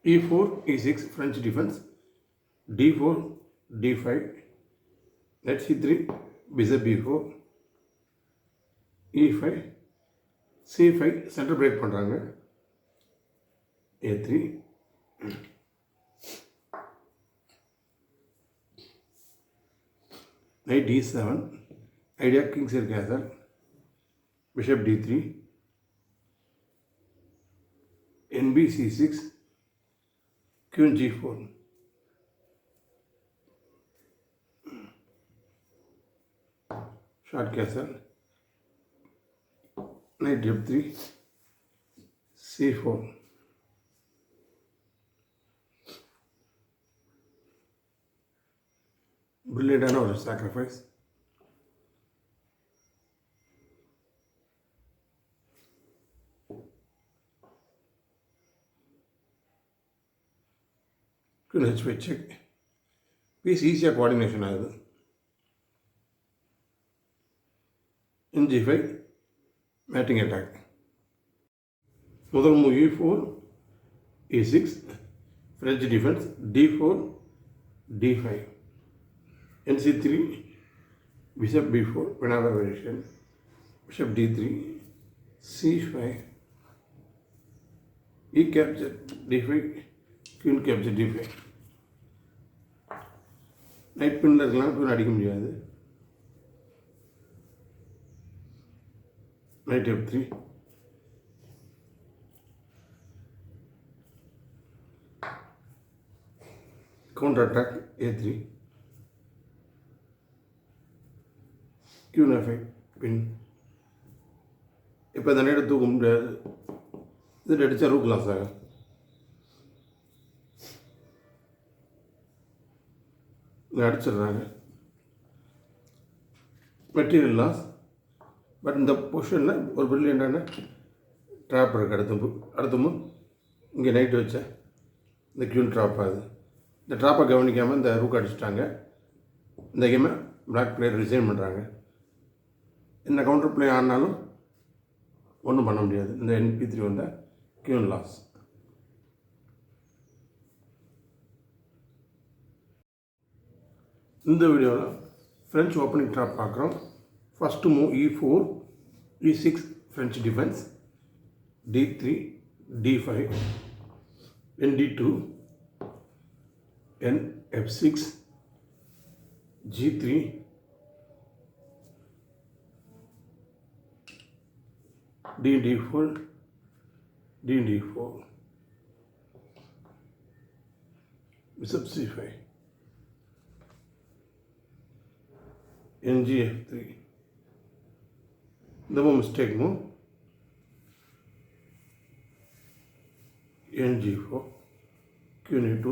E4, E6, French defense. D4, D5, knight C3, bishop B4, E5, C5, center break பண்ணுறாங்க. A3, knight D7, idea kings castle, bishop D3, NB C6, queen G4, short castle, knight F3, C4, brilliant or sacrifice. Queen H5 check. Piece easier coordination ஆகுது. In G5, matching attack. முதல் move E4, E6, French defense, D4, D5, NC3, bishop B4, another variation, bishop D3, C5, E capture D5, queen capture D5. Knight பின்னில் இருக்கலாம், queen அடிக்க முடியாது. Knight F3, counter attack A3, queen F5, pin. இப்போ இந்த நேரம் தூக்க முடியாது, இதில் அடித்தா ரூக் லாஸ் ஆகும். இதை அடிச்சிடுறாங்க, மெட்டீரியல் லாஸ். பட் இந்த பொசிஷனில் ஒரு பிரில்லியண்டான ட்ராப் இருக்குது. அடுத்தமும் இங்கே நைட்டு வச்ச இந்த க்யூன் ட்ராப் ஆகுது. இந்த ட்ராப்பை கவனிக்காமல் இந்த ரூக் அடிச்சிட்டாங்க. இந்த கேமை பிளாக் பிளேயர் ரிசைன் பண்ணுறாங்க. இந்த கவுண்டர் பிளே ஆனாலும் ஒன்றும் பண்ண முடியாது. இந்த NP3 வந்தால் க்யூன் லாஸ். இந்த வீடியோவில் ஃப்ரெஞ்ச் ஓப்பனிங் ட்ராப் பார்க்குறோம். First move E4, E6 French defense, D3, D5, ND2, NF6, G3, DD4, DD4, bishop C5, NGF3. The mistake move, NG4, Queen E2,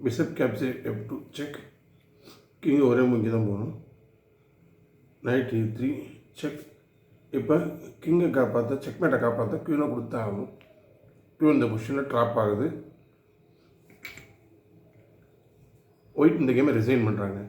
bishop capture F2 check, king ஒரே முங்கி தான் போகணும். knight E3 check. இப்போ கிங்கை காப்பாற்ற, செக்மேட்டை காப்பாற்ற க்யூனை கொடுத்தாகணும். Queen இந்த பொசிஷனில் ட்ராப் ஆகுது. ஒயிட் இந்த கேமை ரிசைன் பண்ணுறாங்க.